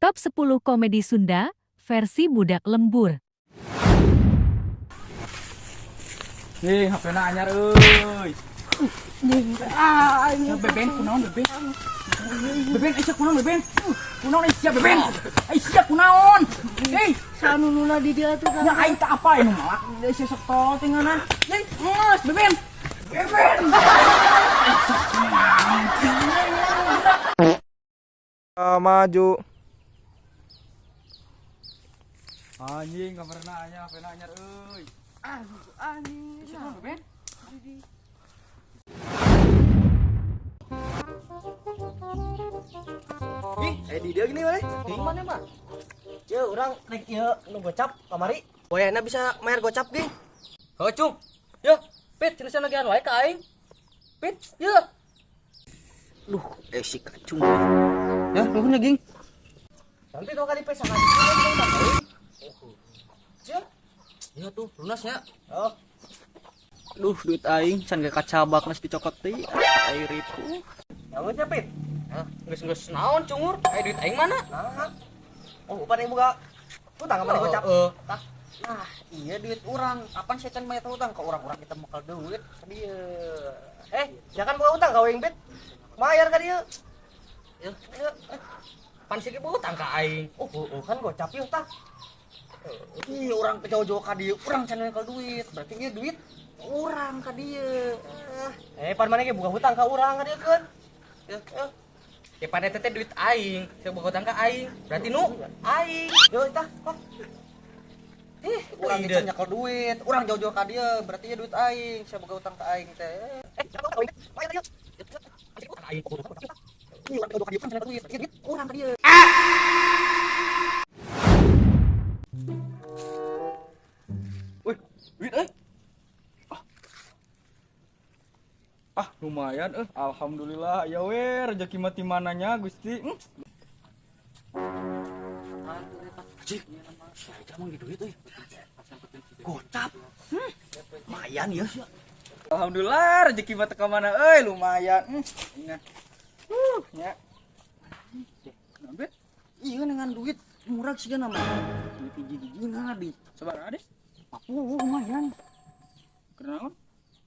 Top 10 Komedi Sunda, versi Budak Lembur. Nih, HP na anyar euy. Beben kunaon beben? Beben aya kunaon beben? Kunaon aya beben? Aya kunaon? Hei, Sanununa di dia tuh kan. nya aing teh apa anu malah aya sok tol tinganan. Hei, ngeus beben. Beben. Maju. Anjing kamarna anya HP na anyar euy. Anjing. Siapa beben? Di dia gini boleh? Di mana mah? Ya orang rek ieu nu gocap kamari. Boyana bisa mayar gocap ge. Heuh cung. Yeuh, Pit, cenah lagi wae ka aing. Pit, yeuh. Duh, si kacung. Ya, nuhun ging. Nanti dong kali pesangan. Ya tuh, lunasnya. Oh, Duh, duit aing can ge kacabak geus dicokot teh. Air itu. kamu capit. Hah, geus naon cungur? Duit aing mana? Nah. Oh, upah yang buka. Utang apa nih gocap? Tah. Nah, iya duit urang. Kapan saya can mayar utang ke orang-orang kita bakal duit ke dia. Jangan buka utang kau yang bet. Mayar ke dia. Ya, pan sih utang ka aing. Kan gocap yuk tah. Ih, orang jauh-jauh ka dia, urang can mayar duit. Berarti dia duit urang ka dia. Pan mana ge buka hutang ka urang ka dia kan? Ya pada teh duit aing, saya boga utang ka aing. Berarti nu aing. Yo tah. Urang ide. can nyakel duit, urang jauh-jauh ka dia, berarti dia duit aing. Saya boga utang ka aing teh. Jangan kau ingat, mayar dia. Utang aing. Ih, urang jauh-jauh ka dia kan can duit, duit urang ka dia. Wih, duit lumayan alhamdulillah ya we rezeki mati mananya Gusti. Cik, saya mau duit euy. Gocap. Lumayan ya. Alhamdulillah rezeki mati ka mana lumayan. Ingat. Nya. Nambet Iya dengan duit murah sih kan nama. Duit hiji-hiji ngadi. sabaraha Des? 40 lumayan. Kenaon?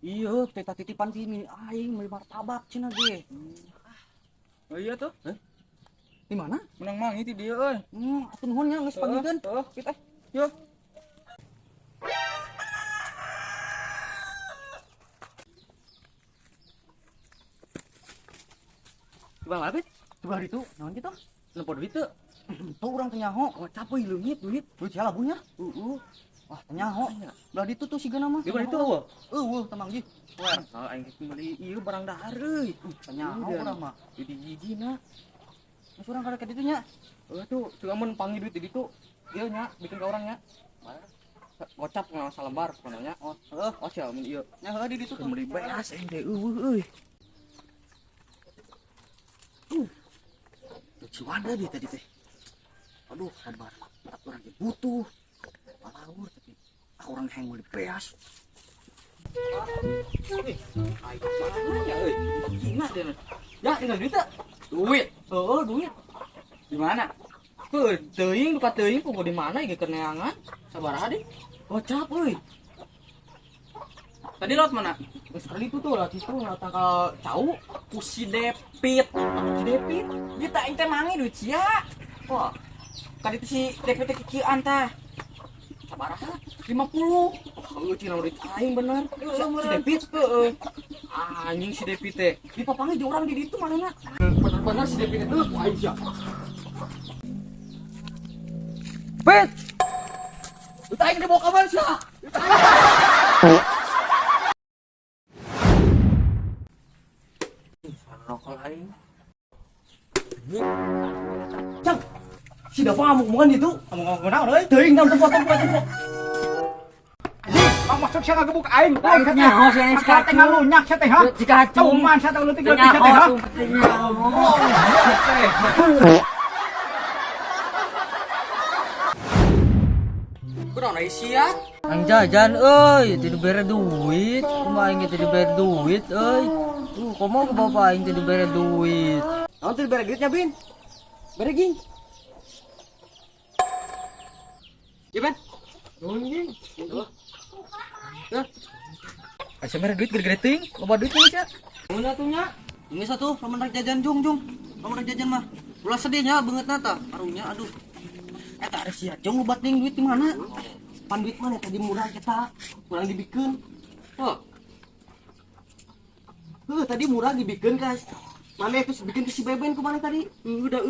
Iya, teta titipan sini aing beli martabak cenah ge. Oh iya tuh. Di mana? Menang mangi ti dieu euy. Atuh nuhun nya geus pagikeun. Kita. Yo. Coba lapit. Coba itu, naon kitu? Nempo duit teu? Tuh urang teh nyaho, gocap euy leungit duit. Duit sia labuhnya. Wah, teh nyaho. Belah ditu tuh sigana mah. Di mana itu eueuh? Tamang ji. Aing beli ieu barang dahar euy. Teh nyaho urang mah. Duit hiji-hijina. Mas urang kada ka ditu nya. Tuh, cuma mun panggil duit di ditu. Ieu nya bikin ka urang nya. Gocap ngawas salembar pokona nya. Oh sia mun ieu. Nya heuh di ditu tuh. Beli beas aing teh eueuh euy. Si Wanda dia tadi teh. Aduh, sabar. Orang yang butuh. Palawur tapi orang yang mau dipeas. Ya euy, gimana dia? Ya, tinggal duit teh. Duit. Duit. Di mana? Tuh, teuing buka teuing kudu di mana ge keneangan? Sabaraha deui? Gocap euy. Tadi lewat mana? Sekali itu tuh lewat itu lewat tanggal cau ku si Depit. Si Depit. Dia tak ente mangi duit sia. Wah. Kali itu si Depit teh kikieuan tah. Sabaraha? 50. Heuh cenah duit aing bener. Si Depit heueuh. Anjing si Depit teh. Di papange jeung urang di ditu manehna. Bener-bener si Depit teh ku aing sia. Bet. Duit aing dibawa ka mana sia? Rokok lain. Cang. Si dapat ngomong itu. Ngomong naon euy? Teuing naon tempat. Bang maksud sia ngagebuk aing. Nyaho sia yang Ka teh ngalunyak sia teh ha. Cikacung. Cuman sia teh leutik leutik sia teh ha. Kunaon aya sia? Ang jajan euy, teu dibere duit. Kumaha aing teu dibere duit euy. Komo ke bapak aing teu dibere duit. Naon teh bere duitnya, Bin? Bere ging. Ya Ben. Asa merah duit gede-gede ting, loba duit ini sia. Mana tuh nya? Ini satu, lamun rek jajan jung. Lamun rek jajan mah. Ulah sedihnya banget nata. Karunya aduh. Eta ada sia jung lobat ning duit di mana? Pan duit mana tadi murah kita. Kurang dibikeun. Oh. Tadi murah dibikeun guys. Mana itu bikin ke si Beben kemana tadi? Udah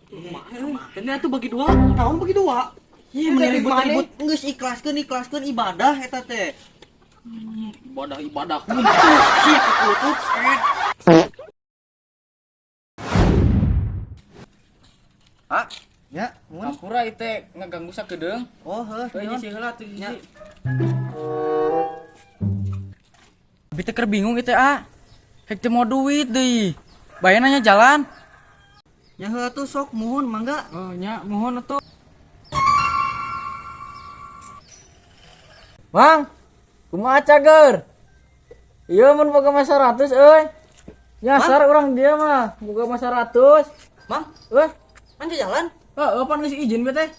Ini tuh bagi dua. Tahun bagi dua. Iya, ribut-ribut geus ikhlaskeun ibadah eta teh. Ibadah. Siap kutup. Ya, mun. Akura teh ngaganggu sakedeung. Oh, heuh. Teu hiji heula teu hiji. Abi teh keur bingung ieu teh Hek teh mau duit deui. Bayananya jalan. Ya heuh tuh sok muhun mangga. Oh nya mohon atuh. Mang, kumaha cager? Ieu mun boga masa 100 euy. Nyasar urang dia mah, boga masa 100. Mang, Euy, anja jalan? heeh pan geus izin we teh.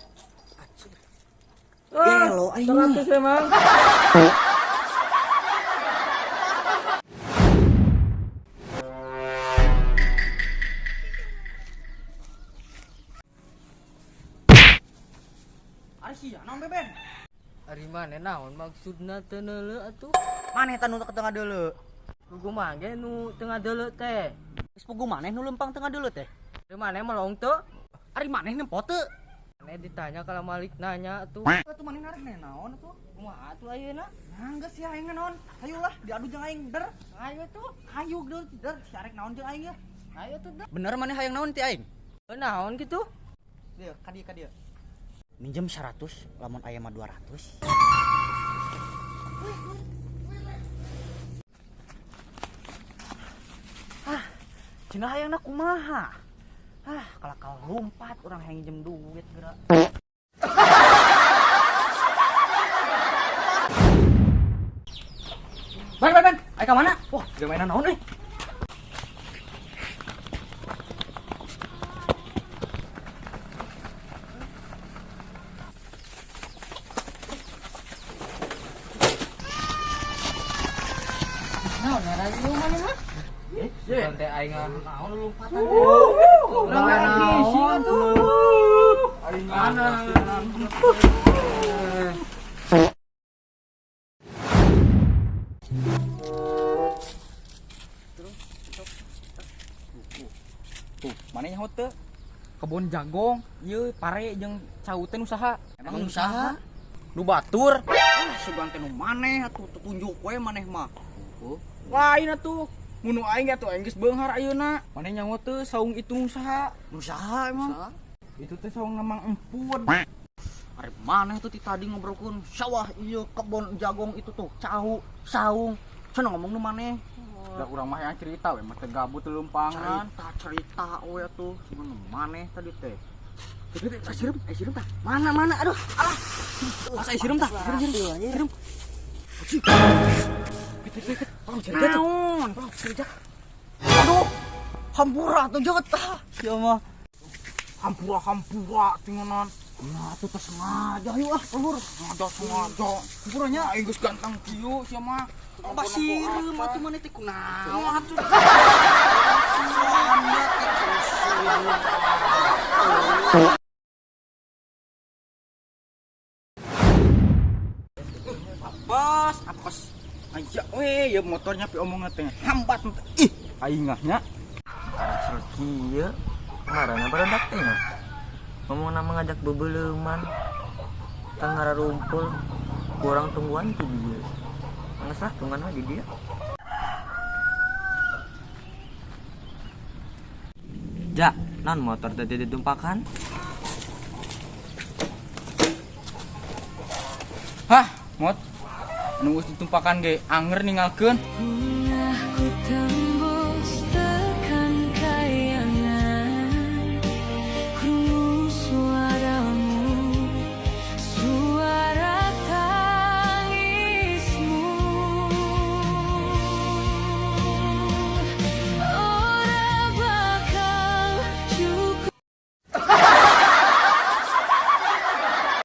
Gelo aing. 100 we Mang. Ari sia naon Beben? Ari mana naon maksudna teu neuleu atuh? Maneh tanu ke tengah deuleu. Pugu mah ge nu tengah deuleu teh. Geus pugu maneh nu lempang tengah deuleu teh. Teu maneh melong teu? Ari maneh nempo teu? Maneh ditanya kalau Malik nanya atuh. Atuh maneh narek naon atuh? Kumaha atuh ayeuna? Nah, geus sia aing naon? Hayulah diadu jeung aing der. Ayo tuh. Hayu der siarek naon jeung aing ya. Ayo tuh. Bener maneh hayang naon ti aing? Naon gitu? Dieu, ka dieu. Minjem 100, lamun aya mah 200. Cenah hayangna kumaha? Kalakal lompat urang hayang minjem duit geura. Ben, ayo ka mana? Wah, udah mainan naon euy. Naon ngaran lu maneh mah? Bukan teh aing naon lompatan. Naon Aing mana? Tuh, mana nyaho teu? Kebun jagong, ieu pare jeung cauteun usaha. Emang usaha? Nu batur. Sugan teh nu maneh atuh tunjuk we maneh mah. Lain atuh. Munu aing atuh aing geus beunghar ayeuna. Maneh nyaho teu saung itu usaha. Usaha emang. Itu teh saung Mamang Empun. Arep maneh tuh ti tadi ngobrolkeun sawah ieu kebon jagong itu tuh cau, saung. Cenah ngomong nu maneh. Da urang mah yang cerita we mah teh gabut teu lempangan. Cerita we atuh sebenarnya maneh tadi teh. Sirum tah. Mana aduh. Alah. Asa sirum tah. Sirum. Naon? Aduh. Hampura tuh jot tah. Sia mah. Hampura tingonan. Nah, tuh teh sengaja yuk ulur. Sengaja. Hampuranya aing geus ganteng kieu sia mah. Pasireum atuh maneh teh kunaon atuh. Apes. Aya we ya motornya pi omongna teh hambat. Ih, aing nya. Asal kieu. Ngaranna barendak teh. Ngomongna mengajak bebeleuman. Tangara rumpul. Kurang tungguan tuh dia. Ngeus lah tungguan di dia. Ja, non motor tadi ditumpakan. Hah, mot. Nu geus ditumpakan ge anger ninggalkeun.